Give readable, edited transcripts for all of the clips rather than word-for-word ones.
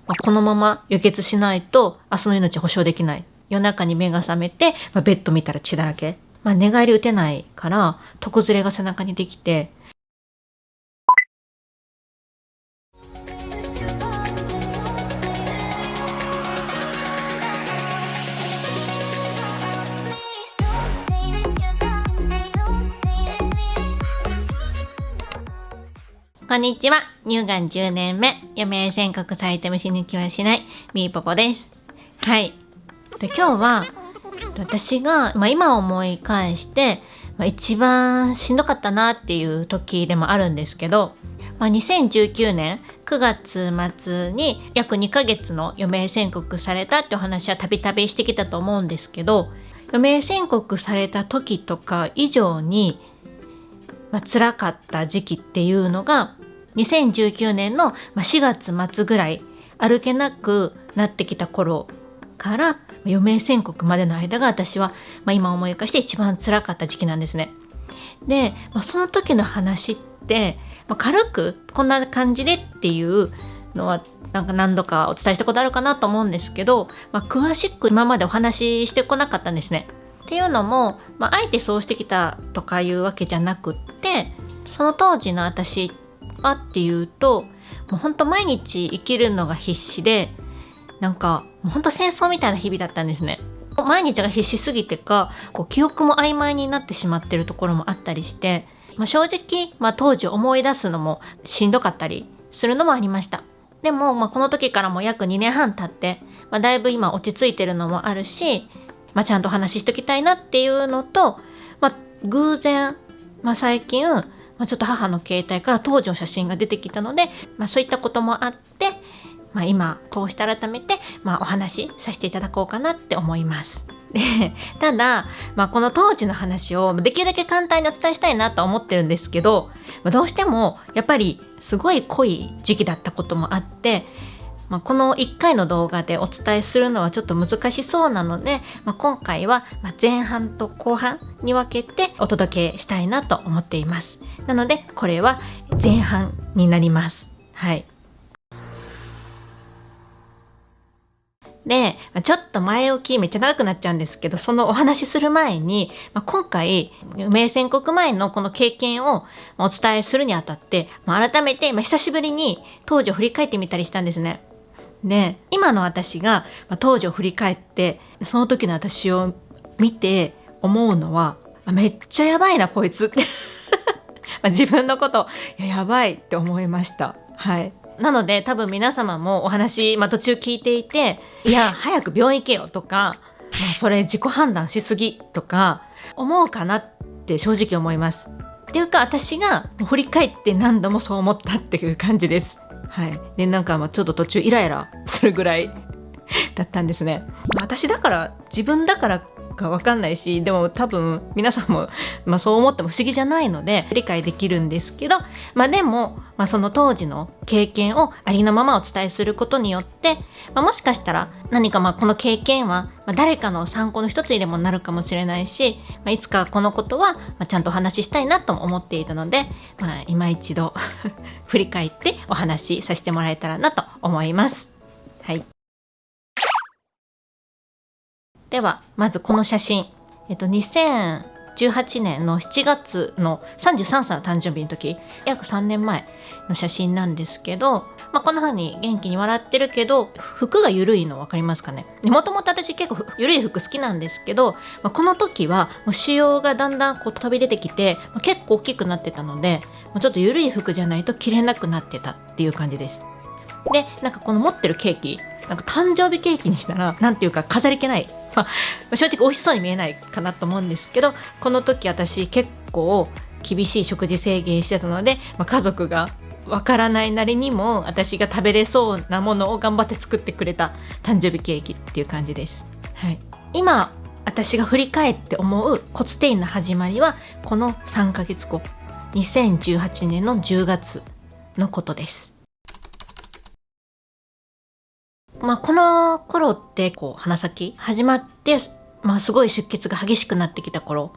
このまま輸血しないと明日の命保証できない。夜中に目が覚めて、ベッド見たら血だらけ。寝返り打てないから床ずれが背中にできて、こんにちは。乳がん10年目、余命宣告されても死ぬ気はしないみーぽぽです。はい。で、今日は私が、今思い返して、一番しんどかったなっていう時でもあるんですけど、2019年9月末に約2ヶ月の余命宣告されたってお話はたびたびしてきたと思うんですけど、余命宣告された時とか以上に辛かった時期っていうのが2019年の4月末ぐらい、歩けなくなってきた頃から余命宣告までの間が私は、今思い返して一番辛かった時期なんですね。で、その時の話って、軽くこんな感じでっていうのは何度かお伝えしたことあるかなと思うんですけど、詳しく今までお話ししてこなかったんですね。っていうのも、あえてそうしてきたとかいうわけじゃなくって、その当時の私はっていうと、もうほんと毎日生きるのが必死で、もうほんと戦争みたいな日々だったんですね。毎日が必死すぎてか、記憶も曖昧になってしまってるところもあったりして、正直、当時思い出すのもしんどかったりするのもありました。でも、この時からも約2年半経って、だいぶ今落ち着いてるのもあるし、ちゃんとお話ししときたいなっていうのと、偶然、最近、ちょっと母の携帯から当時の写真が出てきたので、そういったこともあって、今こうして改めて、お話しさせていただこうかなって思います。で、ただ、この当時の話をできるだけ簡単にお伝えしたいなと思ってるんですけど、どうしてもやっぱりすごい濃い時期だったこともあって、この1回の動画でお伝えするのはちょっと難しそうなので、今回は前半と後半に分けてお届けしたいなと思っています。なのでこれは前半になります。はい。で、ちょっと前置きめっちゃ長くなっちゃうんですけど、そのお話しする前に、今回余命宣告前のこの経験をお伝えするにあたって、改めて久しぶりに当時を振り返ってみたりしたんですね。で、今の私が当時を振り返ってその時の私を見て思うのは、めっちゃやばいなこいつって自分のことやばいって思いました。はい。なので多分皆様もお話、途中聞いていて、いや早く病院行けよとか、それ自己判断しすぎとか思うかなって正直思います。っていうか、私が振り返って何度もそう思ったっていう感じです。はい。で、ちょっと途中イライラするぐらいだったんですね。私だから、自分だからか分かんないし、でも多分皆さんも、そう思っても不思議じゃないので理解できるんですけど、でも、その当時の経験をありのままお伝えすることによって、もしかしたら何かこの経験は、誰かの参考の一つにでもなるかもしれないし、いつかこのことは、ちゃんとお話ししたいなとも思っていたので、今一度振り返ってお話しさせてもらえたらなと思います。はい。ではまずこの写真、2018年の7月の33歳の誕生日の時、約3年前の写真なんですけど、こんな風に元気に笑ってるけど服が緩いの分かりますかね。もともと私結構緩い服好きなんですけど、この時はもう腫瘍がだんだん飛び出てきて、結構大きくなってたので、ちょっと緩い服じゃないと着れなくなってたっていう感じです。で、この持ってるケーキ、誕生日ケーキにしたらなんていうか飾り気ない、正直美味しそうに見えないかなと思うんですけど、この時私結構厳しい食事制限してたので、家族がわからないなりにも私が食べれそうなものを頑張って作ってくれた誕生日ケーキっていう感じです。はい。今私が振り返って思う骨転移の始まりはこの3ヶ月後、2018年の10月のことです。この頃って鼻先始まって、すごい出血が激しくなってきた頃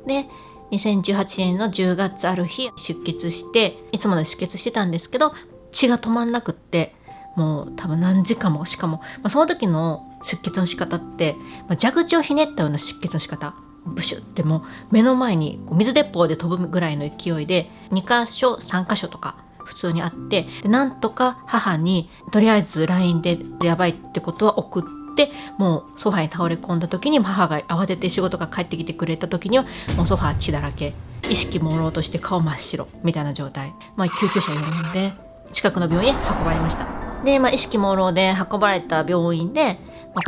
で、2018年の10月ある日出血して、いつもの出血してたんですけど血が止まんなくって、もう多分何時間も、しかも、その時の出血の仕方って、蛇口をひねったような出血の仕方、ブシュってもう目の前にこう水鉄砲で飛ぶぐらいの勢いで2箇所3箇所とか普通にあって、でなんとか母にとりあえず LINE でやばいってことは送って、もうソファに倒れ込んだ時に母が慌てて仕事が帰ってきてくれた時にはもうソファ血だらけ、意識朦朧として顔真っ白みたいな状態、救急車呼んで近くの病院へ運ばれました。で、意識朦朧で運ばれた病院で、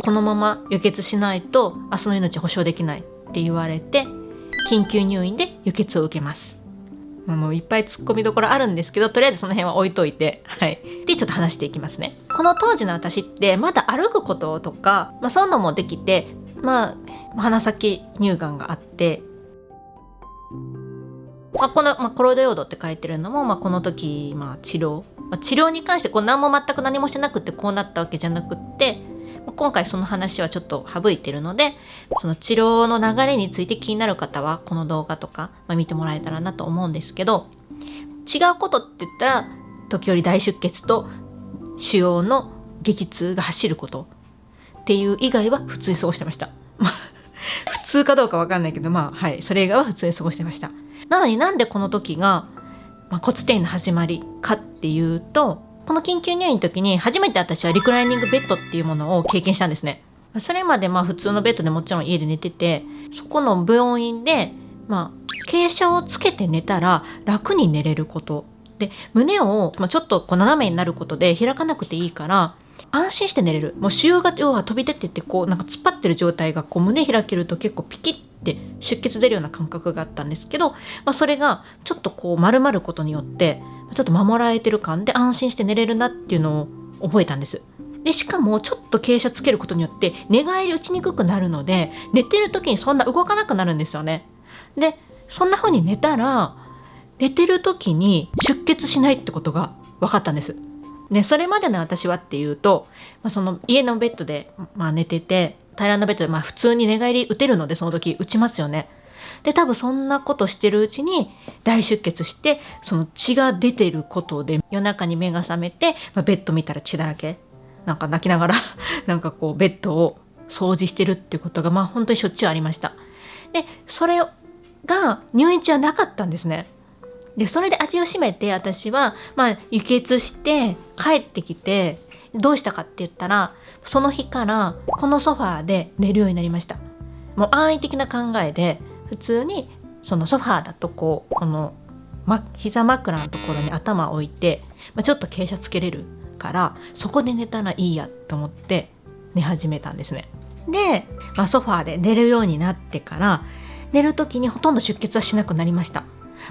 このまま輸血しないと明日の命保証できないって言われて、緊急入院で輸血を受けます。もういっぱい突っ込みどころあるんですけど、とりあえずその辺は置いといて、でちょっと話していきますね。この当時の私ってまだ歩くこととか、そういうのもできて、鼻先乳がんがあって、この、コロイドヨードって書いてるのも、この時、治療に関して何も全く何もしてなくてこうなったわけじゃなくって、今回その話はちょっと省いてるので、その治療の流れについて気になる方はこの動画とか、見てもらえたらなと思うんですけど、違うことって言ったら時折大出血と腫瘍の激痛が走ることっていう以外は普通に過ごしてました。普通かどうか分かんないけど、それ以外は普通に過ごしてました。なのになんでこの時が、骨転移の始まりかっていうと、この緊急入院の時に初めて私はリクライニングベッドっていうものを経験したんですね。それまで普通のベッドでもちろん家で寝てて、そこの病院で傾斜をつけて寝たら楽に寝れることで、胸をちょっと斜めになることで開かなくていいから安心して寝れる。もう腫瘍が要は飛び出てって突っ張ってる状態が胸開けると結構ピキッて出血出るような感覚があったんですけど、それがちょっと丸まることによってちょっと守られてる感で安心して寝れるなっていうのを覚えたんです。でしかもちょっと傾斜つけることによって寝返り打ちにくくなるので、寝てる時にそんな動かなくなるんですよね。でそんな風に寝たら寝てる時に出血しないってことが分かったんです。でそれまでの私はっていうと、その家のベッドで、寝てて平らなベッドで普通に寝返り打てるので、その時打ちますよね。で多分そんなことしてるうちに大出血して、その血が出てることで夜中に目が覚めて、ベッド見たら血だらけ、泣きながらベッドを掃除してるっていうことが本当にしょっちゅうありました。でそれが入院中はなかったんですね。でそれで味を占めて、私は輸血して帰ってきてどうしたかって言ったら、その日からこのソファーで寝るようになりました。もう安易的な考えで普通にそのソファーだとこの膝枕のところに頭を置いて、ちょっと傾斜つけれるからそこで寝たらいいやと思って寝始めたんですね。で、ソファーで寝るようになってから寝る時にほとんど出血はしなくなりました。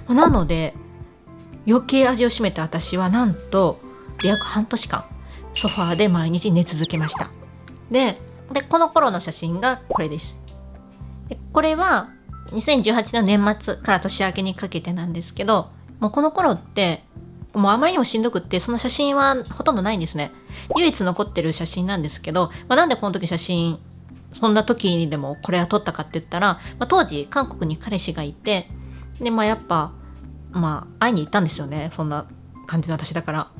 なので余計味を占めて、私はなんと約半年間ソファーで毎日寝続けました。でこの頃の写真がこれです。でこれは2018年の年末から年明けにかけてなんですけど、もうこの頃ってもうあまりにもしんどくって、その写真はほとんどないんですね。唯一残ってる写真なんですけど、なんでこの時写真そんな時にでもこれは撮ったかって言ったら、当時韓国に彼氏がいて、でやっぱ会いに行ったんですよね。そんな感じの私だから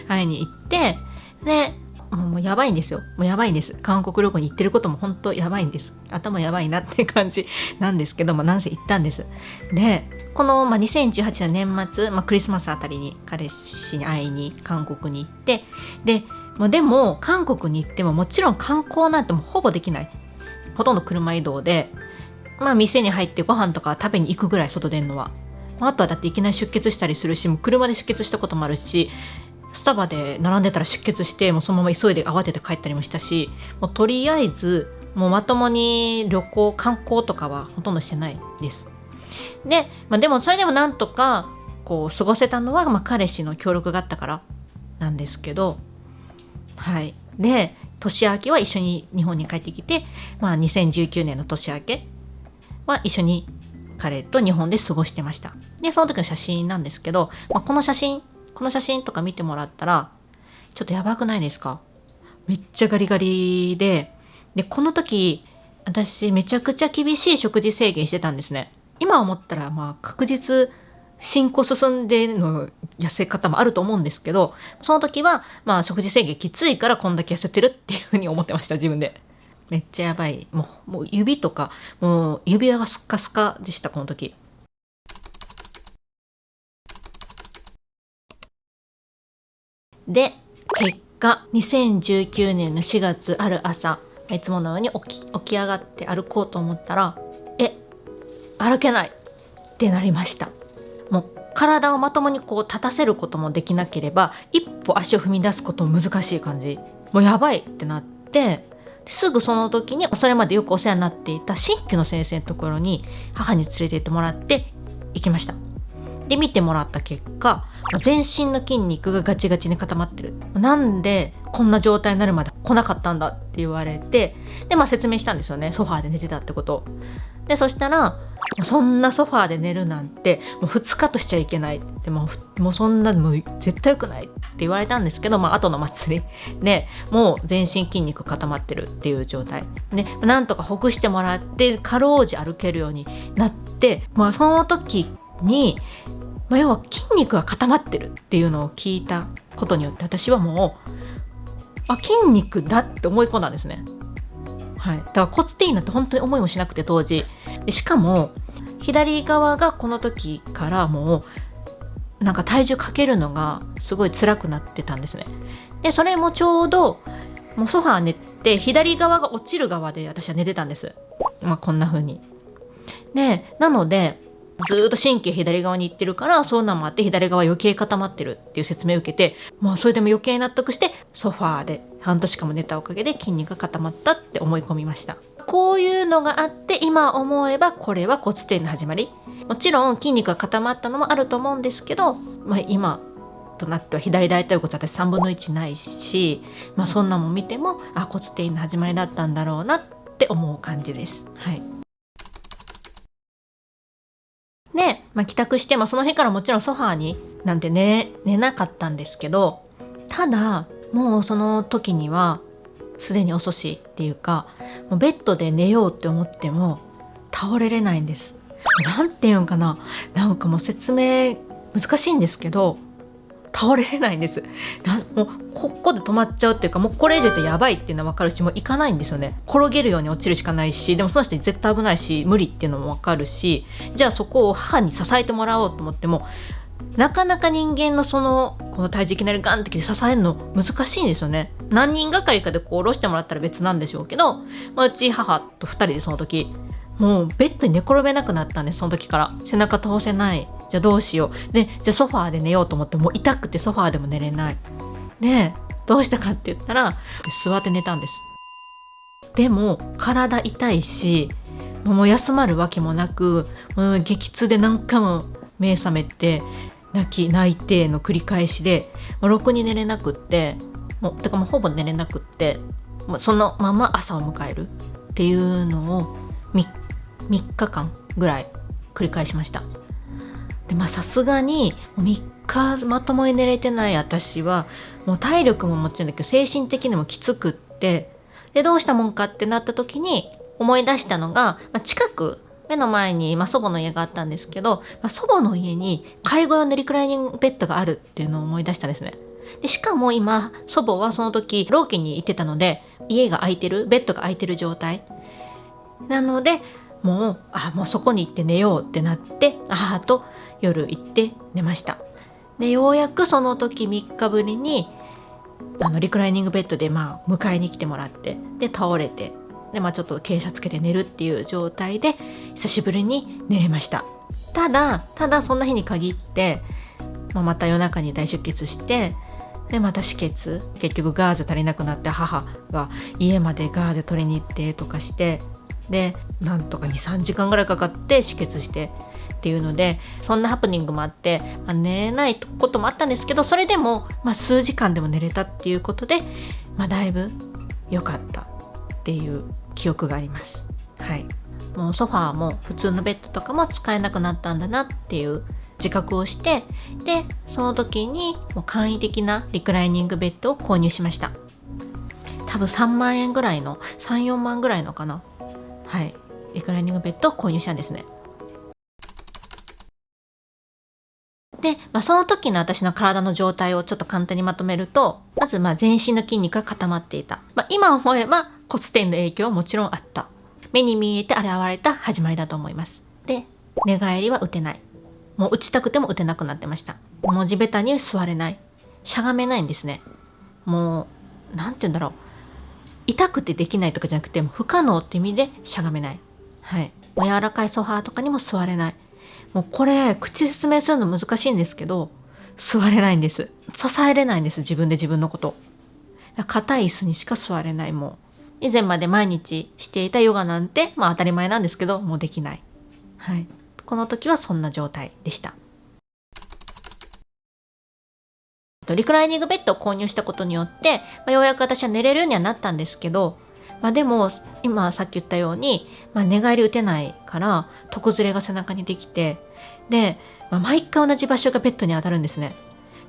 会いに行って、でもうやばいんですよ。もうやばいんです。韓国旅行に行ってることも本当やばいんです。頭やばいなっていう感じなんですけど、なんせ行ったんです。でこの、2018年年末、クリスマスあたりに彼氏に会いに韓国に行って、でも韓国に行ってももちろん観光なんてもうほぼできない。ほとんど車移動で、店に入ってご飯とか食べに行くぐらい、外出んのは。あとはだっていきなり出血したりするし、もう車で出血したこともあるし、スタバで並んでたら出血して、もうそのまま急いで慌てて帰ったりもしたし、もうとりあえずもうまともに旅行観光とかはほとんどしてないです。で、でもそれでもなんとか過ごせたのは、彼氏の協力があったからなんですけど、で年明けは一緒に日本に帰ってきて、2019年の年明けは一緒に彼と日本で過ごしてました。でその時の写真なんですけど、この写真とか見てもらったらちょっとやばくないですか？めっちゃガリガリで、この時私めちゃくちゃ厳しい食事制限してたんですね。今思ったら確実進行進んでの痩せ方もあると思うんですけど、その時はまあ食事制限きついからこんだけ痩せてるっていうふうに思ってました、自分で。めっちゃやばい。もう指とか、もう指輪がスッカスカでした、この時。で、結果、2019年の4月ある朝、いつものように起き上がって歩こうと思ったら、歩けないってなりました。もう体をまともにこう立たせることもできなければ、一歩足を踏み出すことも難しい感じ。もうやばいってなって、すぐその時にそれまでよくお世話になっていた鍼灸の先生のところに母に連れて行ってもらって行きました。で見てもらった結果、全身の筋肉がガチガチに固まってる。なんでこんな状態になるまで来なかったんだって言われて、で説明したんですよね、ソファーで寝てたってこと。でそしたら、そんなソファーで寝るなんてもう2日としちゃいけないって、もうそんなもう絶対良くないって言われたんですけど、後の祭りでもう全身筋肉固まってるっていう状態で、なんとかほぐしてもらってかろうじ歩けるようになって、その時に、要は筋肉が固まってるっていうのを聞いたことによって、私はもう筋肉だって思い込んだんですね。はい、だから骨底になって本当に思いもしなくて、当時で、しかも左側がこの時からもうなんか体重かけるのがすごい辛くなってたんですね。でそれもちょうどもうソファー寝て左側が落ちる側で私は寝てたんです。こんな風に。でなのでずっと神経左側に行ってるから、そうなんもあって左側余計固まってるっていう説明を受けて、それでも余計納得してソファーで半年間も寝たおかげで筋肉が固まったって思い込みました。こういうのがあって、今思えばこれは骨底の始まり。もちろん筋肉が固まったのもあると思うんですけど、今となっては左大腿骨私3分の1ないし、そんなもん見ても骨底の始まりだったんだろうなって思う感じです。はい。で、帰宅して、その日からもちろんソファーになんて寝なかったんですけど、ただもうその時にはすでに遅しっていうか、もうベッドで寝ようって思っても倒れれないんです。なんていうんかな、なんかもう説明難しいんですけど、倒れれないんです。もうここで止まっちゃうっていうか、もうこれ以上ってやばいっていうのは分かるし、もう行かないんですよね。転げるように落ちるしかないし、でもその人に絶対危ないし無理っていうのも分かるし、じゃあそこを母に支えてもらおうと思っても、なかなか人間のこの体重いきなりガンってきて支えるの難しいんですよね。何人がかりかで下ろしてもらったら別なんでしょうけど、うち母と2人でその時もうベッドに寝転べなくなったんです。その時から背中倒せない、じゃあどうしよう、でじゃあソファーで寝ようと思って、もう痛くてソファーでも寝れない。でどうしたかって言ったら座って寝たんです。でも体痛いし、もう休まるわけもなく、もう激痛で何回も目覚めて泣いての繰り返しで、ろくに寝れなくって、もうほぼ寝れなくって、そのまま朝を迎えるっていうのを3日間ぐらい繰り返しました。でさすがに3日まともに寝れてない私は、もう体力ももちろんだけど精神的にもきつくって、でどうしたもんかってなった時に思い出したのが、近く目の前に、祖母の家があったんですけど、祖母の家に介護用のリクライニングベッドがあるっていうのを思い出したんですね。でしかも今祖母はその時老家に行ってたので、家が空いてる、ベッドが空いてる状態なので、もうそこに行って寝ようってなって、母と夜行って寝ました。でようやくその時3日ぶりにリクライニングベッドで迎えに来てもらって、で倒れて、でちょっと傾斜つけて寝るっていう状態で久しぶりに寝れました。ただそんな日に限って、また夜中に大出血して、でまた止血、結局ガーゼ足りなくなって母が家までガーゼ取りに行ってとかして、でなんとか 2,3 時間ぐらいかかって止血してっていうので、そんなハプニングもあって、寝れないこともあったんですけど、それでも、数時間でも寝れたっていうことで、だいぶ良かったっていう記憶があります。はい。もうソファーも普通のベッドとかも使えなくなったんだなっていう自覚をして、でその時にもう簡易的なリクライニングベッドを購入しました。多分3万円ぐらいの、3、4万ぐらいのかな。はい。リクライニングベッドを購入したんですね。で、その時の私の体の状態をちょっと簡単にまとめると、まず全身の筋肉が固まっていた。今思えば骨転の影響はもちろんあった。目に見えて現れた始まりだと思います。で、寝返りは打てない。もう打ちたくても打てなくなってました。もう地べたに座れない。しゃがめないんですね。もう、なんて言うんだろう。痛くてできないとかじゃなくて、もう不可能って意味でしゃがめない。はい。もう柔らかいソファーとかにも座れない。もうこれ、口で説明するの難しいんですけど、座れないんです。支えれないんです、自分で自分のこと。硬い椅子にしか座れない。もう以前まで毎日していたヨガなんて、当たり前なんですけど、もうできない。はい。この時はそんな状態でした。リクライニングベッドを購入したことによって、ようやく私は寝れるようにはなったんですけど、でも今さっき言ったように、寝返り打てないから床ずれが背中にできて、で、毎回同じ場所がベッドに当たるんですね。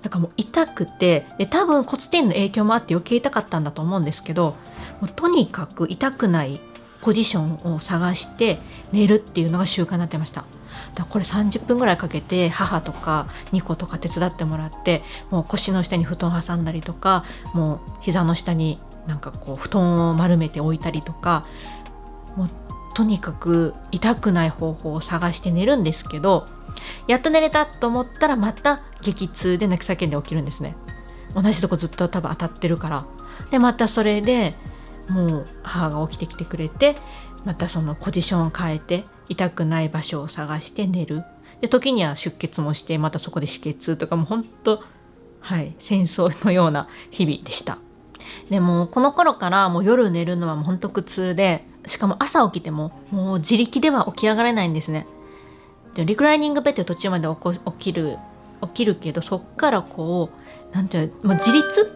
だからもう痛くて、で多分骨転の影響もあって余計痛かったんだと思うんですけど、もうとにかく痛くないポジションを探して寝るっていうのが習慣になってました。だからこれ30分ぐらいかけて母とかニコとか手伝ってもらって、もう腰の下に布団挟んだりとか、もう膝の下になんかこう布団を丸めて置いたりとか、もうとにかく痛くない方法を探して寝るんですけど、やっと寝れたと思ったらまた激痛で泣き叫んで起きるんですね。同じとこずっと多分当たってるから。でまたそれでもう母が起きてきてくれて、またそのポジションを変えて痛くない場所を探して寝る。で時には出血もして、またそこで止血とか、もう本当、戦争のような日々でした。でもこの頃からもう夜寝るのはもう本当苦痛で、しかも朝起きてももう自力では起き上がれないんですね。でリクライニングベッド途中まで起きるけど、そっからこうなんていうの、もう自立、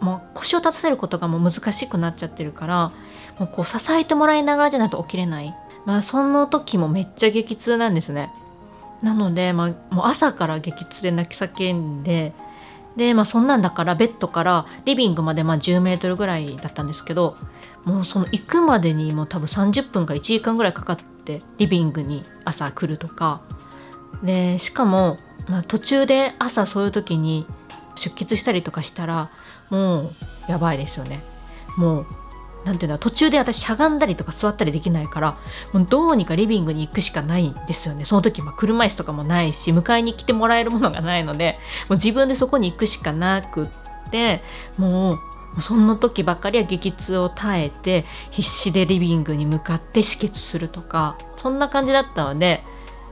もう腰を立たせることがもう難しくなっちゃってるから、もうこう支えてもらいながらじゃないと起きれない。その時もめっちゃ激痛なんですね。なので、もう朝から激痛で泣き叫んで、そんなんだからベッドからリビングまで10メートルぐらいだったんですけど、もうその行くまでにもう多分30分から1時間ぐらいかかってリビングに朝来るとかで、しかも、途中で朝そういう時に出血したりとかしたらもうやばいですよね。もうなんていうの、途中で私しゃがんだりとか座ったりできないから、もうどうにかリビングに行くしかないんですよね。その時車椅子とかもないし、迎えに来てもらえるものがないので、もう自分でそこに行くしかなくって、もうその時ばっかりは激痛を耐えて必死でリビングに向かって止血するとか、そんな感じだったので、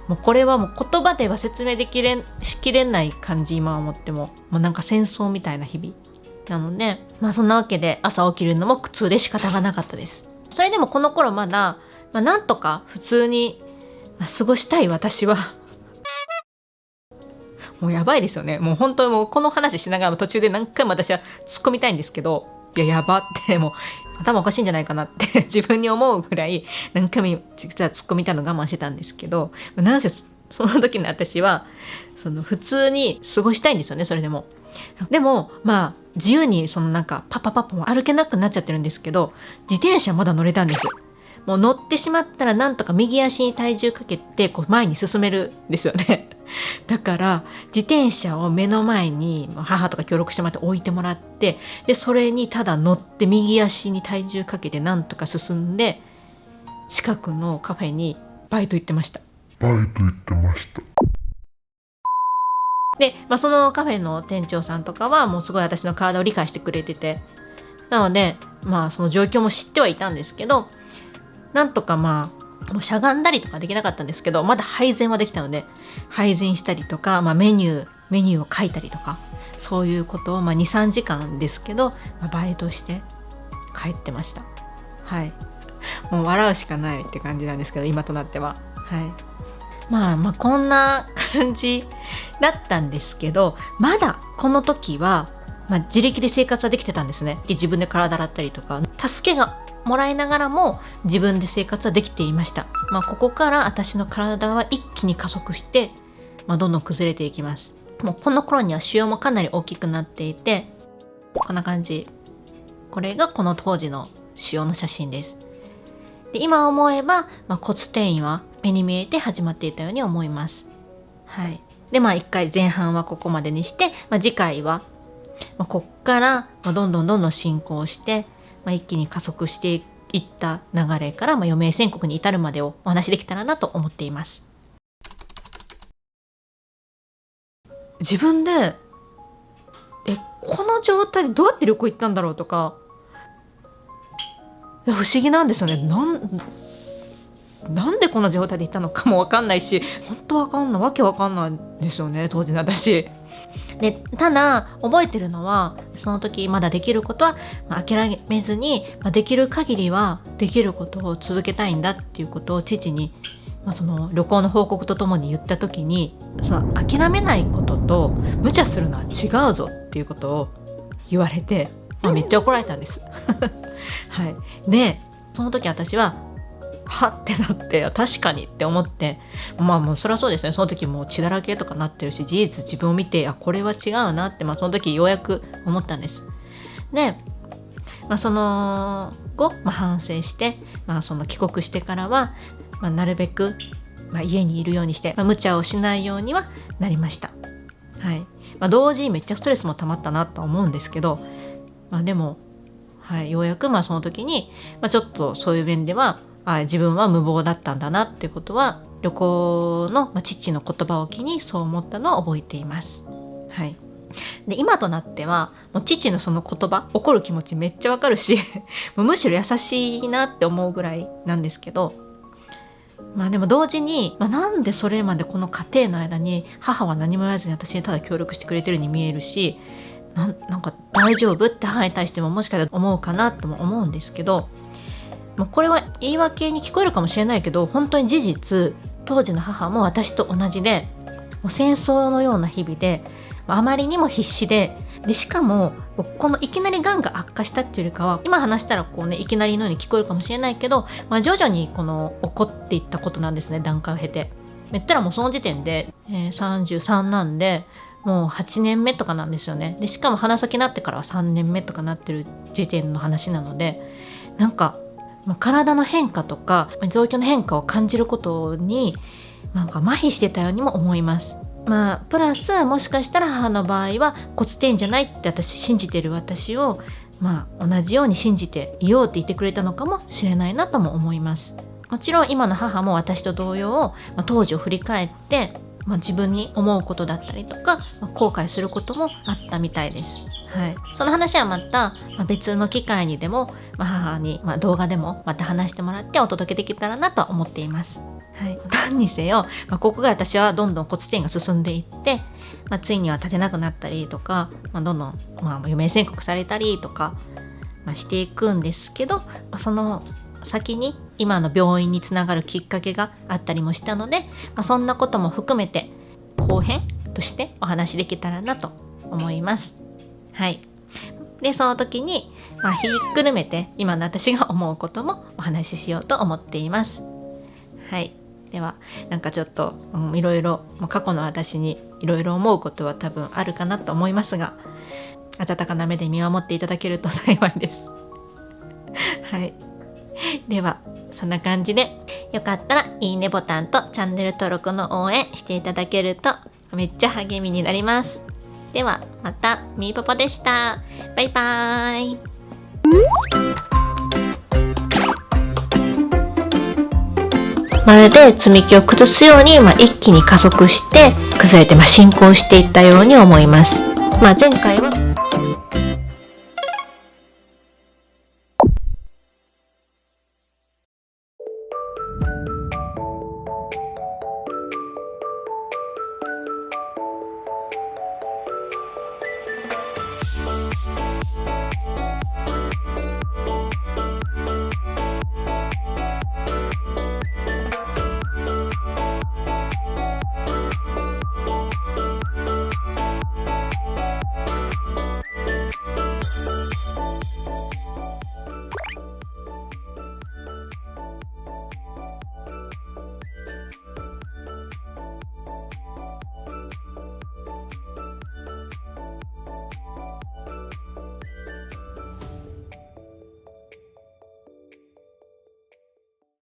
もうこれはもう言葉では説明しきれない感じ。今思ってももうなんか戦争みたいな日々なので、そんなわけで朝起きるのも苦痛で仕方がなかったです。それでもこの頃まだ、なんとか普通に、過ごしたい私はもうやばいですよね。もう本当にもうこの話しながら途中で何回も私は突っ込みたいんですけど、やばってもう頭おかしいんじゃないかなって自分に思うぐらい何回も実は突っ込みたいの我慢してたんですけど、なんせその時の私は普通に過ごしたいんですよね。それでも自由になんかパパも歩けなくなっちゃってるんですけど、自転車まだ乗れたんです。もう乗ってしまったらなんとか右足に体重かけてこう前に進めるんですよね。だから自転車を目の前に母とか協力してもらって置いてもらって、でそれにただ乗って右足に体重かけてなんとか進んで、近くのカフェにバイト行ってました。で、そのカフェの店長さんとかはもうすごい私の体を理解してくれてて、なのでその状況も知ってはいたんですけど、なんとかもうしゃがんだりとかできなかったんですけど、まだ配膳はできたので配膳したりとか、メニューを書いたりとか、そういうことを2、3時間ですけど、バイトして帰ってました。はい。もう笑うしかないって感じなんですけど、今となっては。はい。こんな感じだったんですけど、まだこの時は、自力で生活はできてたんですね。で自分で体洗ったりとか、助けがもらいながらも自分で生活はできていました。ここから私の体は一気に加速して、どんどん崩れていきます。もうこの頃には腫瘍もかなり大きくなっていて、こんな感じ。これがこの当時の腫瘍の写真です。で今思えば、骨転移は目に見えて始まっていたように思います。はい。で一回前半はここまでにして、次回は、こっから、どんどん進行して、一気に加速していった流れから、余命宣告に至るまでをお話しできたらなと思っています。自分でこの状態でどうやって旅行行ったんだろうとか、不思議なんですよね。なんでこんな状態で行ったのかも分かんないし、本当分かんない、わけ分かんないんですよね、当時の私で。ただ覚えてるのは、その時まだできることは、諦めずに、できる限りはできることを続けたいんだっていうことを父に、その旅行の報告とともに言った時に、その諦めないことと無茶するのは違うぞっていうことを言われて、めっちゃ怒られたんですはい。でその時私ははってなって、確かにって思って、もうそりゃそうですね。その時もう血だらけとかなってるし、事実自分を見て、これは違うなって、その時ようやく思ったんです。で、その後、反省して、その帰国してからは、なるべく、家にいるようにして、無茶をしないようにはなりました。はい。同時にめっちゃストレスも溜まったなとは思うんですけど、でも、はい、ようやくその時に、ちょっとそういう面では、自分は無謀だったんだなっていうことは、旅行の、父の言葉を機にそう思ったのを覚えています。はい。で今となっては、もう父のその言葉、怒る気持ちめっちゃわかるしむしろ優しいなって思うぐらいなんですけど、でも同時に、なんでそれまでこの家庭の間に母は何も言わずに私にただ協力してくれてるように見えるし、なんか大丈夫って母に対してももしかしたら思うかなとも思うんですけど、これは言い訳に聞こえるかもしれないけど、本当に事実当時の母も私と同じで、もう戦争のような日々で、あまりにも必死で、しかもこのいきなりがんが悪化したっていうよりかは、今話したらいきなりのように聞こえるかもしれないけど、徐々にこの起こっていったことなんですね、段階を経て。言ったらもうその時点で、33なんでもう8年目とかなんですよね。でしかも鼻先になってからは3年目とかなってる時点の話なので、なんか体の変化とか状況の変化を感じることに麻痺してたようにも思います。プラスもしかしたら母の場合は骨転じゃないって私信じてる私を同じように信じていようって言ってくれたのかもしれないなとも思います。もちろん今の母も私と同様、当時を振り返って、自分に思うことだったりとか、後悔することもあったみたいです。はい、その話はまた、別の機会にでも、母に、動画でもまた話してもらってお届けできたらなと思っています。はい、何にせよ、ここが私はどんどん骨転が進んでいって、ついには立てなくなったりとか、どんどん、余命宣告されたりとか、していくんですけど、その先に今の病院につながるきっかけがあったりもしたので、そんなことも含めて後編としてお話できたらなと思います。はい。でその時に、ひっくるめて今の私が思うこともお話ししようと思っています。はい。ではちょっと、いろいろ過去の私にいろいろ思うことは多分あるかなと思いますが、温かな目で見守っていただけると幸いです。はい。ではそんな感じで、よかったらいいねボタンとチャンネル登録の応援していただけるとめっちゃ励みになります。ではまた、みーパパでした。バイバーイ。まるで積み木を崩すように、一気に加速して崩れて、進行していったように思います。前回は